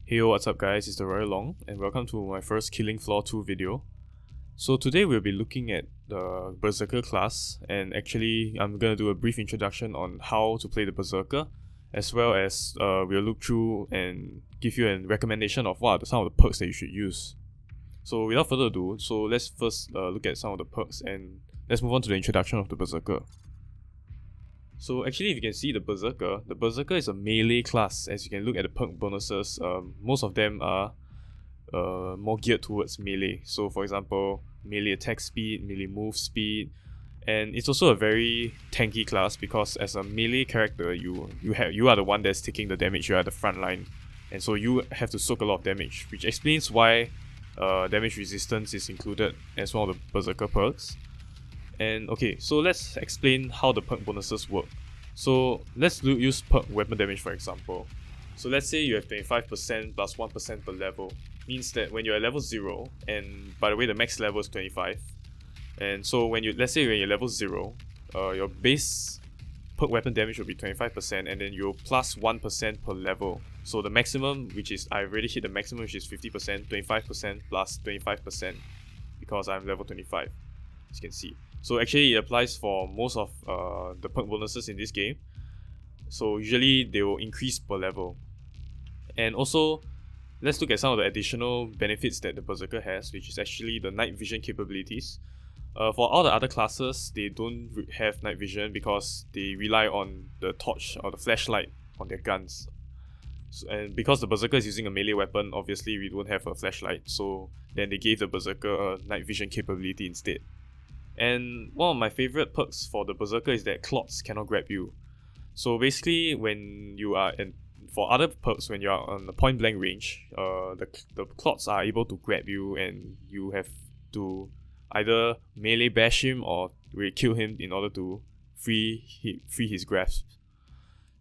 Hey, what's up guys, it's the Royal Long and welcome to my first Killing Floor 2 video. So today we'll be looking at the Berserker class, and actually I'm gonna do a brief introduction on how to play the Berserker, as well as we'll look through and give you a recommendation of what are some of the perks that you should use. So without further ado, let's first look at some of the perks and let's move on to the introduction of the Berserker. So actually, if you can see the Berserker is a melee class. As you can look at the perk bonuses, most of them are more geared towards melee. So for example, melee attack speed, melee move speed, and it's also a very tanky class because as a melee character, you are the one that's taking the damage. You are the front line, and so you have to soak a lot of damage, which explains why damage resistance is included as one of the Berserker perks. And okay, so let's explain how the perk bonuses work. So let's use perk weapon damage for example. So let's say you have 25% plus 1% per level. Means that when you're at level 0, and by the way the max level is 25, and so let's say when you're level 0, your base perk weapon damage will be 25%, and then you'll plus 1% per level. So the maximum, which is, I've already hit the maximum, which is 50%, 25% plus 25%, because I'm level 25, as you can see. So actually it applies for most of the perk bonuses in this game. So usually they will increase per level. And also, let's look at some of the additional benefits that the Berserker has, which is actually the night vision capabilities. For all the other classes, they don't have night vision because they rely on the torch or the flashlight on their guns. And because the Berserker is using a melee weapon, obviously we don't have a flashlight, so then they gave the Berserker a night vision capability instead. And one of my favorite perks for the Berserker is that clots cannot grab you. So basically, when you are for other perks, when you are on the point blank range, the clots are able to grab you, and you have to either melee bash him or kill him in order to free his grasp.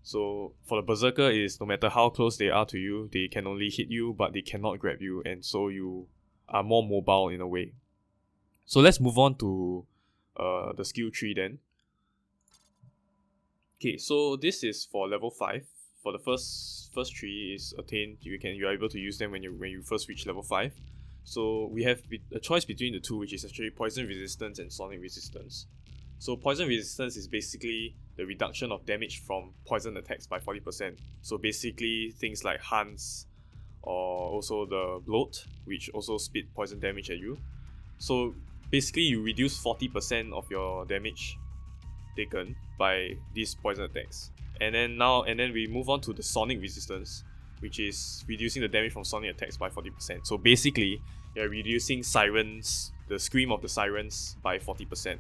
So for the Berserker, is no matter how close they are to you, they can only hit you, but they cannot grab you, and so you are more mobile in a way. So let's move on to the skill tree then. Okay, so this is for level 5. For the first tree is attained, you are able to use them when you first reach level 5. So we have a choice between the two, which is actually poison resistance and sonic resistance. So poison resistance is basically the reduction of damage from poison attacks by 40%. So basically things like Hans, or also the bloat, which also spit poison damage at you. So basically you reduce 40% of your damage taken by these poison attacks. And then we move on to the sonic resistance, which is reducing the damage from sonic attacks by 40%. So basically you're reducing sirens, the scream of the sirens, by 40%.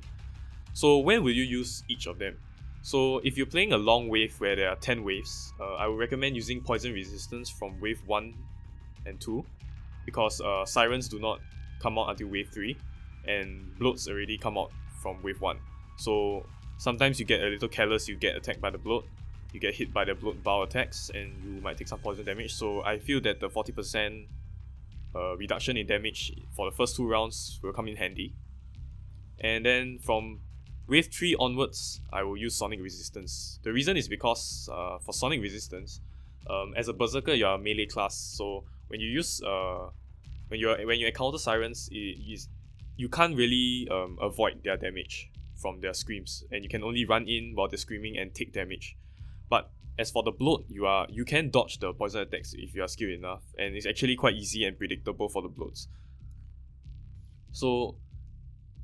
So when will you use each of them? So if you're playing a long wave where there are 10 waves, I would recommend using poison resistance from wave 1 and 2, because sirens do not come out until wave 3, and bloats already come out from wave 1. So sometimes you get a little careless, you get attacked by the bloat, you get hit by the bloat bow attacks, and you might take some poison damage. So I feel that the 40% reduction in damage for the first 2 rounds will come in handy. And then from wave 3 onwards, I will use sonic resistance. The reason is because for sonic resistance, as a Berserker you're a melee class, so when you use when you encounter sirens, you can't really avoid their damage from their screams, and you can only run in while they're screaming and take damage. But as for the bloat, you can dodge the poison attacks if you are skilled enough, and it's actually quite easy and predictable for the bloats. So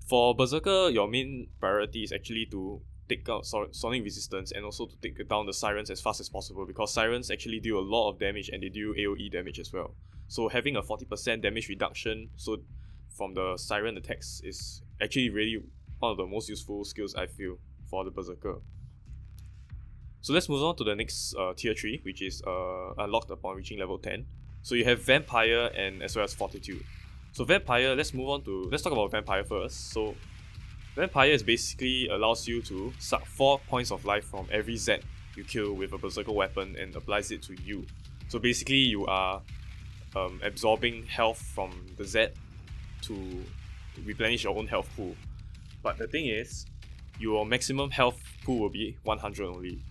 for Berserker, your main priority is actually to take out sonic resistance, and also to take down the sirens as fast as possible, because sirens actually deal a lot of damage and they deal AoE damage as well. So having a 40% damage reduction from the siren attacks is actually really one of the most useful skills I feel for the Berserker. So let's move on to the next tier 3, which is unlocked upon reaching level 10. So you have Vampire and as well as Fortitude. So Vampire, let's talk about Vampire first. So Vampire is basically allows you to suck 4 points of life from every Zed you kill with a Berserker weapon and applies it to you. So basically you are absorbing health from the Zed to replenish your own health pool. But the thing is, your maximum health pool will be 100 only.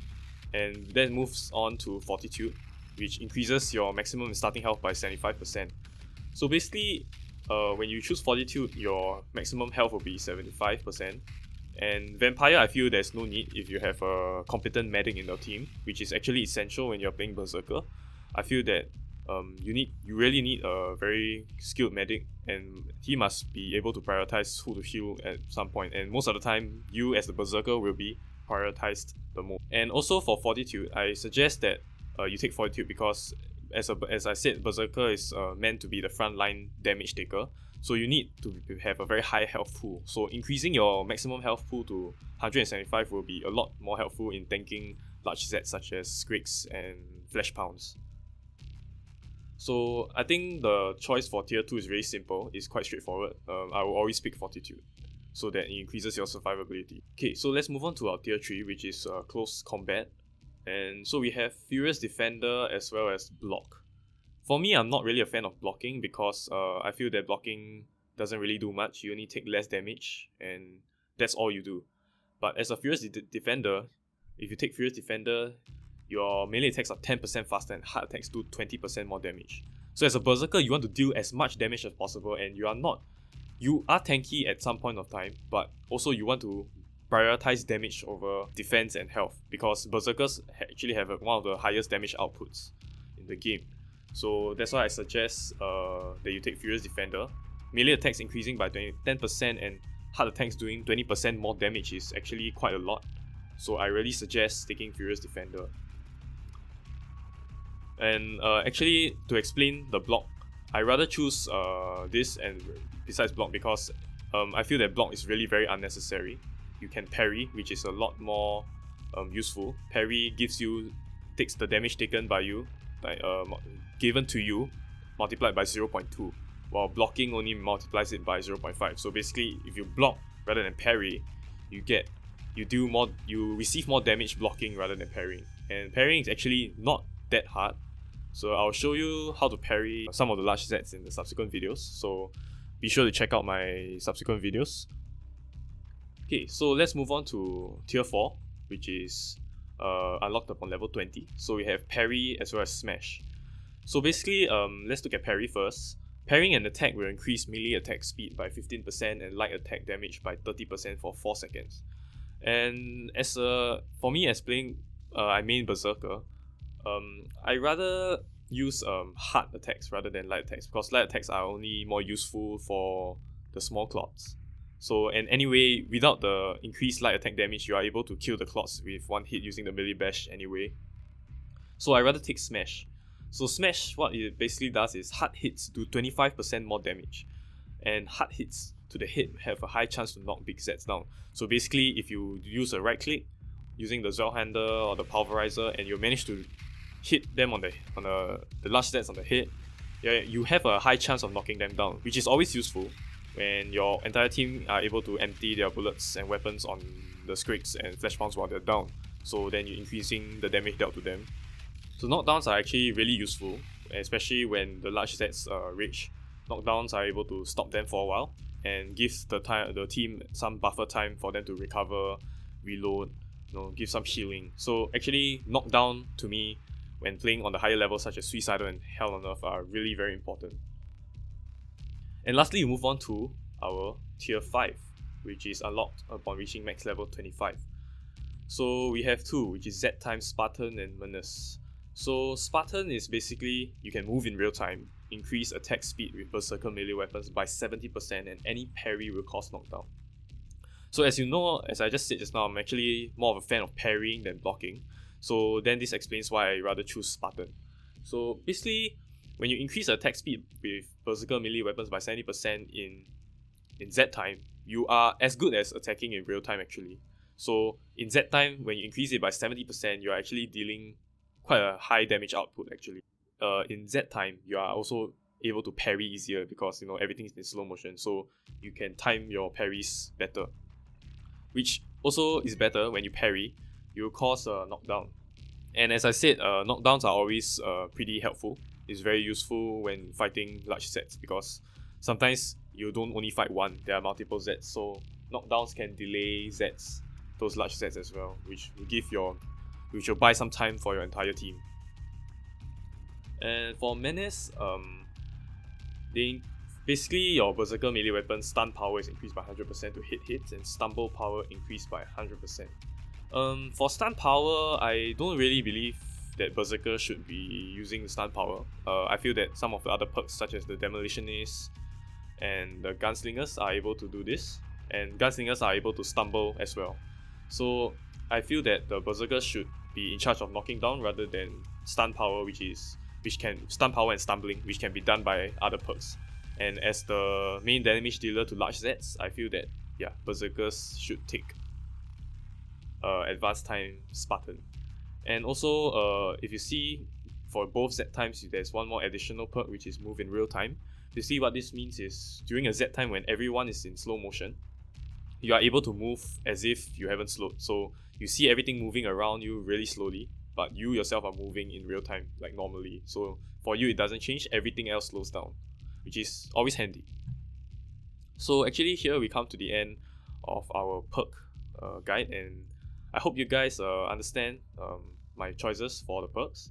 And then moves on to Fortitude. which increases your maximum starting health by 75%. So basically, when you choose Fortitude, your maximum health will be 75%. And Vampire, I feel there's no need if you have a competent medic in your team, which is actually essential when you're playing Berserker. I feel that you really need a very skilled medic, and he must be able to prioritize who to heal at some point. And most of the time, you as the Berserker will be prioritized the most. And also for Fortitude, I suggest that you take Fortitude because, as I said, Berserker is meant to be the frontline damage taker. So you need to have a very high health pool. So increasing your maximum health pool to 175 will be a lot more helpful in tanking large zeds such as Scrakes and Fleshpounds. So I think the choice for tier 2 is very simple. It's quite straightforward. I will always pick Fortitude so that it increases your survivability. Okay, so let's move on to our tier 3, which is close combat. And so we have Furious Defender as well as Block. For me, I'm not really a fan of blocking because I feel that blocking doesn't really do much. You only take less damage and that's all you do. But as a Furious Defender, if you take Furious Defender, your melee attacks are 10% faster and hard attacks do 20% more damage. So as a Berserker, you want to deal as much damage as possible, and you are tanky at some point of time, but also you want to prioritize damage over defense and health because Berserkers actually have one of the highest damage outputs in the game. So that's why I suggest that you take Furious Defender. Melee attacks increasing by 10% and hard attacks doing 20% more damage is actually quite a lot. So I really suggest taking Furious Defender. And actually, to explain the block, I rather choose this and besides block because I feel that block is really very unnecessary. You can parry, which is a lot more useful. Parry takes the damage taken by you, given to you, multiplied by 0.2, while blocking only multiplies it by 0.5. So basically, if you block rather than parry, you receive more damage blocking rather than parrying. And parrying is actually not that hard. So I'll show you how to parry some of the large zeds in the subsequent videos. So be sure to check out my subsequent videos. Okay, so let's move on to tier 4, which is unlocked upon level 20. So we have parry as well as smash. So basically, let's look at parry first. Parrying an attack will increase melee attack speed by 15% and light attack damage by 30% for 4 seconds. And for me as playing, I main Berserker, I rather use hard attacks rather than light attacks because light attacks are only more useful for the small clots. So, and anyway, without the increased light attack damage, you are able to kill the clots with one hit using the melee bash anyway. So I rather take smash. So smash, what it basically does is hard hits do 25% more damage, and hard hits to the head have a high chance to knock big zeds down. So basically, if you use a right click using the Zweihander or the Pulverizer and you manage to hit them on the large zeds on the head, you have a high chance of knocking them down, which is always useful when your entire team are able to empty their bullets and weapons on the Scrakes and Fleshpounds while they're down. So then you're increasing the damage dealt to them. So knockdowns are actually really useful, especially when the large zeds rage. Knockdowns are able to stop them for a while and gives the team some buffer time for them to recover, reload, give some healing. So actually, knockdown to me, when playing on the higher levels such as Suicidal and Hell on Earth, are really very important. And lastly, we move on to our tier 5, which is unlocked upon reaching max level 25. So we have 2, which is Z times Spartan and Menace. So Spartan is basically, you can move in real time, increase attack speed with Berserker melee weapons by 70%, and any parry will cause knockdown. So as you know, as I just said just now, I'm actually more of a fan of parrying than blocking. So then this explains why I rather choose Spartan. So basically, when you increase attack speed with Berserker melee weapons by 70% in Z time, you are as good as attacking in real time actually. So in Z time, when you increase it by 70%, you're actually dealing quite a high damage output actually. In Z time, you are also able to parry easier because everything is in slow motion, so you can time your parries better. Which also is better when you parry, you will cause a knockdown. And as I said, knockdowns are always pretty helpful. It's very useful when fighting large zeds because sometimes you don't only fight one, there are multiple zeds, so knockdowns can delay zeds, those large zeds as well, which will buy some time for your entire team. And for menace, they basically your Berserker melee weapon stun power is increased by 100% to hit hits, and stumble power increased by 100%. For stun power, I don't really believe that Berserker should be using stun power. I feel that some of the other perks such as the Demolitionist and the Gunslingers are able to do this, and Gunslingers are able to stumble as well. So I feel that the Berserker should be in charge of knocking down rather than stun power, which can stun power and stumbling, which can be done by other perks. And as the main damage dealer to large zeds, I feel that Berserkers should take advanced time Spartan. And also, if you see for both Z times, there's one more additional perk which is move in real time. You see what this means is during a Z time when everyone is in slow motion, you are able to move as if you haven't slowed. So you see everything moving around you really slowly, but you yourself are moving in real time like normally. So for you it doesn't change, everything else slows down, which is always handy. So actually here we come to the end of our perk guide, and I hope you guys understand my choices for the perks.